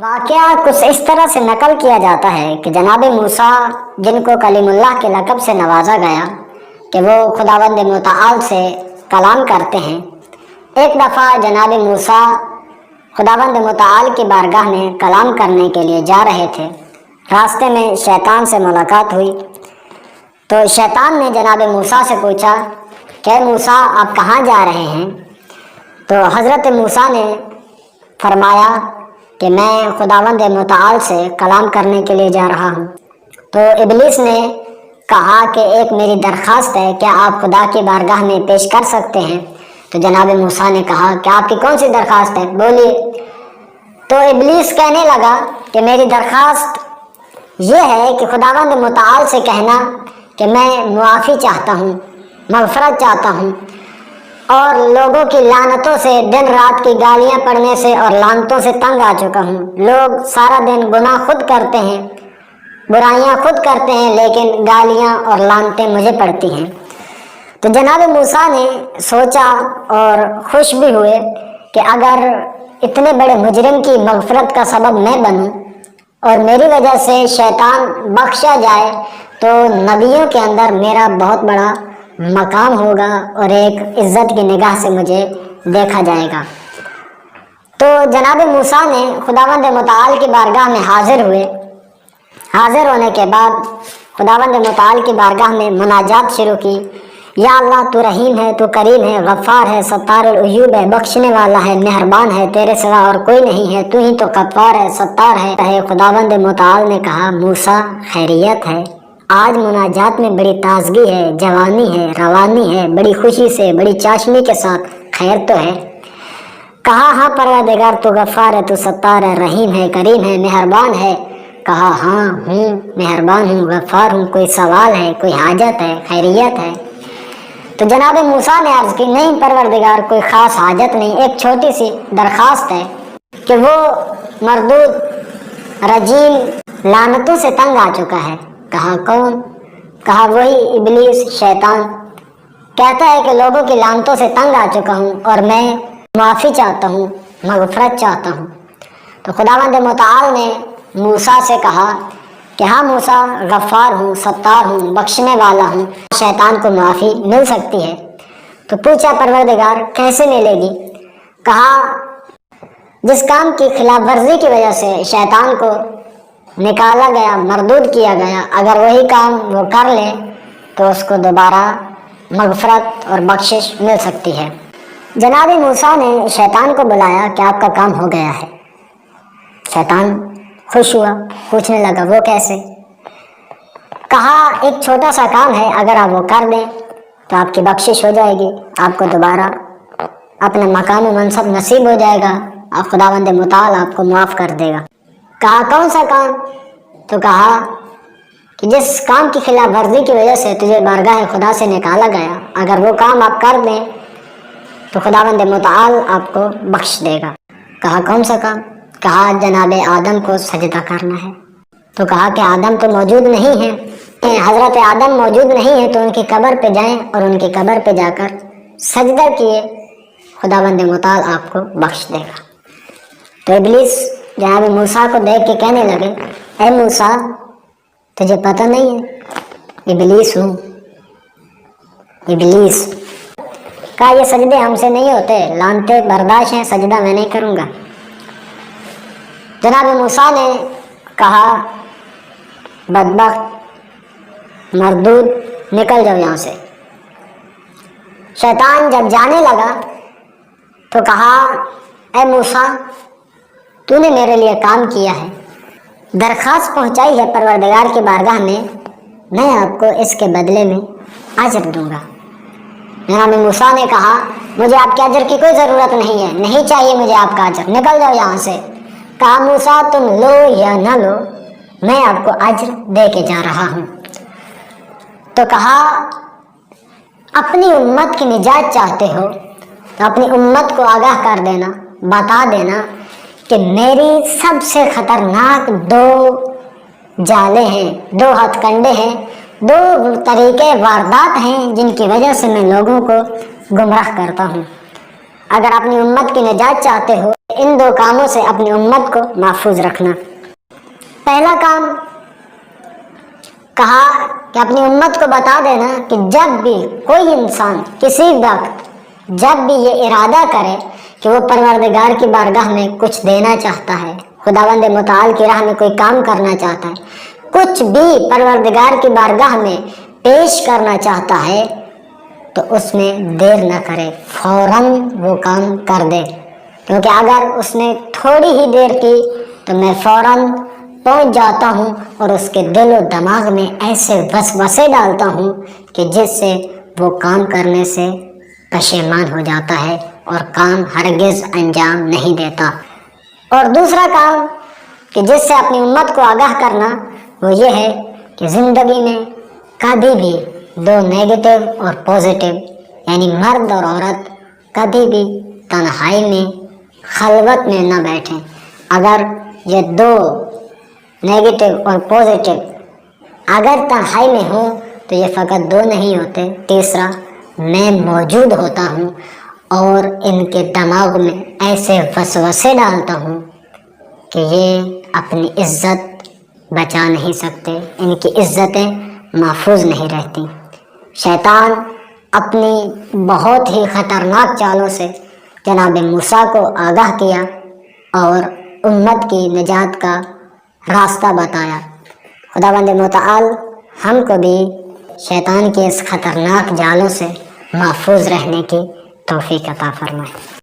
واقعہ کچھ اس طرح سے نقل کیا جاتا ہے کہ جناب موسیٰ جن کو کلیم اللہ کے لقب سے نوازا گیا کہ وہ خداوند متعال سے کلام کرتے ہیں، ایک دفعہ جناب موسیٰ خداوند متعال کی بارگاہ میں کلام کرنے کے لیے جا رہے تھے۔ راستے میں شیطان سے ملاقات ہوئی تو شیطان نے جناب موسیٰ سے پوچھا کہ موسیٰ آپ کہاں جا رہے ہیں؟ تو حضرت موسیٰ نے فرمایا کہ میں خداوند متعال سے کلام کرنے کے لیے جا رہا ہوں۔ تو ابلیس نے کہا کہ ایک میری درخواست ہے، کیا آپ خدا کی بارگاہ میں پیش کر سکتے ہیں؟ تو جناب موسیٰ نے کہا کہ آپ کی کون سی درخواست ہے، بولیے۔ تو ابلیس کہنے لگا کہ میری درخواست یہ ہے کہ خداوند متعال سے کہنا کہ میں معافی چاہتا ہوں، مغفرت چاہتا ہوں، اور لوگوں کی لعنتوں سے، دن رات کی گالیاں پڑھنے سے اور لعنتوں سے تنگ آ چکا ہوں۔ لوگ سارا دن گناہ خود کرتے ہیں، برائیاں خود کرتے ہیں، لیکن گالیاں اور لعنتیں مجھے پڑتی ہیں۔ تو جناب موسیٰ نے سوچا اور خوش بھی ہوئے کہ اگر اتنے بڑے مجرم کی مغفرت کا سبب میں بنوں اور میری وجہ سے شیطان بخشا جائے تو نبیوں کے اندر میرا بہت بڑا مقام ہوگا اور ایک عزت کی نگاہ سے مجھے دیکھا جائے گا۔ تو جناب موسیٰ نے خداوند متعال کی بارگاہ میں حاضر ہوئے۔ حاضر ہونے کے بعد خداوند متعال کی بارگاہ میں مناجات شروع کی۔ یا اللہ، تو رحیم ہے، تو کریم ہے، غفار ہے، ستار العیوب ہے، بخشنے والا ہے، مہربان ہے، تیرے سوا اور کوئی نہیں ہے، تو ہی تو غفار ہے، ستار ہے۔ خداوند متعال نے کہا موسیٰ خیریت ہے؟ آج مناجات میں بڑی تازگی ہے، جوانی ہے، روانی ہے، بڑی خوشی سے، بڑی چاشنی کے ساتھ، خیر تو ہے؟ کہا ہاں پروردگار، تو غفار ہے، تو ستار ہے، رحیم ہے، کریم ہے، مہربان ہے۔ کہا ہاں ہوں، مہربان ہوں، غفار ہوں، کوئی سوال ہے، کوئی حاجت ہے، خیریت ہے؟ تو جناب موسیٰ نے عرض کی نہیں پروردگار، کوئی خاص حاجت نہیں، ایک چھوٹی سی درخواست ہے کہ وہ مردود رجیم لعنتوں سے تنگ آ چکا ہے۔ کہا کون؟ کہا وہی ابلیس، شیطان، کہتا ہے کہ لوگوں کی لعنتوں سے تنگ آ چکا ہوں اور میں معافی چاہتا ہوں، مغفرت چاہتا ہوں۔ تو خداوند متعال نے موسیٰ سے کہا کہ ہاں موسیٰ، غفار ہوں، ستار ہوں، بخشنے والا ہوں، شیطان کو معافی مل سکتی ہے۔ تو پوچھا پروردگار کیسے ملے گی؟ کہا جس کام کی خلاف ورزی کی وجہ سے شیطان کو نکالا گیا، مردود کیا گیا، اگر وہی کام وہ کر لے تو اس کو دوبارہ مغفرت اور بخشش مل سکتی ہے۔ جناب موسیٰ نے شیطان کو بلایا کہ آپ کا کام ہو گیا ہے۔ شیطان خوش ہوا، پوچھنے لگا وہ کیسے؟ کہا ایک چھوٹا سا کام ہے، اگر آپ وہ کر دیں تو آپ کی بخشش ہو جائے گی، آپ کو دوبارہ اپنا مقام و منصب نصیب ہو جائے گا، اور خداوند متعال آپ کو معاف کر دے گا۔ کہا کون سا کام؟ تو کہا کہ جس کام کی خلاف ورزی کی وجہ سے تجھے بارگاہ خدا سے نکالا گیا، اگر وہ کام آپ کر دیں تو خداوند متعال آپ کو بخش دے گا۔ کہا کون سا کام؟ کہا جناب آدم کو سجدہ کرنا ہے۔ تو کہا کہ آدم تو موجود نہیں ہے، حضرت آدم موجود نہیں ہے، تو ان کی قبر پہ جائیں اور ان کی قبر پہ جا کر سجدہ کیے، خداوند متعال آپ کو بخش دے گا۔ تو ابلیس جناب موسیٰ کو دیکھ کے کہنے لگے اے موسیٰ، تجھے پتہ نہیں ہے ابلیس ہوں، ابلیس۔ کہا یہ سجدے ہم سے نہیں ہوتے، لعنتیں برداشت ہیں، سجدہ میں نہیں کروں گا۔ جناب موسیٰ نے کہا بدبخت، مردود، نکل جاؤ یہاں سے۔ شیطان جب جانے لگا تو کہا اے موسیٰ، تو نے میرے لیے کام کیا ہے، درخواست پہنچائی ہے پروردگار کی بارگاہ میں آپ کو اس کے بدلے میں اجر دوں گا۔ جناب موسیٰ نے کہا مجھے آپ کے اجر کی کوئی ضرورت نہیں ہے، نہیں چاہیے مجھے آپ کا اجر، نکل جاؤ یہاں سے۔ کہا موسیٰ تم لو یا نہ لو، میں آپ کو اجر دے کے جا رہا ہوں۔ تو کہا اپنی امت کی نجات چاہتے ہو تو اپنی امت کو آگاہ کر دینا، بتا دینا کہ میری سب سے خطرناک دو جالے ہیں، دو ہتھ کنڈے ہیں، دو طریقے واردات ہیں جن کی وجہ سے میں لوگوں کو گمراہ کرتا ہوں۔ اگر اپنی امت کی نجات چاہتے ہو ان 2 کاموں سے اپنی امت کو محفوظ رکھنا۔ پہلا کام کہا کہ اپنی امت کو بتا دینا کہ جب بھی کوئی انسان کسی وقت جب بھی یہ ارادہ کرے کہ وہ پروردگار کی بارگاہ میں کچھ دینا چاہتا ہے، خداوند متعال کی راہ میں کوئی کام کرنا چاہتا ہے، کچھ بھی پروردگار کی بارگاہ میں پیش کرنا چاہتا ہے، تو اس میں دیر نہ کرے، فوراً وہ کام کر دے، کیونکہ اگر اس نے تھوڑی ہی دیر کی تو میں فوراً پہنچ جاتا ہوں اور اس کے دل و دماغ میں ایسے وسوسے ڈالتا ہوں کہ جس سے وہ کام کرنے سے پشیمان ہو جاتا ہے اور کام ہرگز انجام نہیں دیتا۔ اور دوسرا کام کہ جس سے اپنی امت کو آگاہ کرنا وہ یہ ہے کہ زندگی میں کبھی بھی 2 نیگیٹو اور پوزیٹو یعنی مرد اور عورت کبھی بھی تنہائی میں خلوت میں نہ بیٹھیں۔ اگر یہ 2 نیگیٹو اور پوزیٹو اگر تنہائی میں ہوں تو یہ فقط 2 نہیں ہوتے، تیسرا میں موجود ہوتا ہوں اور ان کے دماغ میں ایسے وسوسے ڈالتا ہوں کہ یہ اپنی عزت بچا نہیں سکتے، ان کی عزتیں محفوظ نہیں رہتی۔ شیطان اپنی بہت ہی خطرناک چالوں سے جناب موسیٰ کو آگاہ کیا اور امت کی نجات کا راستہ بتایا۔ خداوند متعال ہم کو بھی شیطان کے اس خطرناک جالوں سے محفوظ رہنے کی توفیق عطا فرمائے۔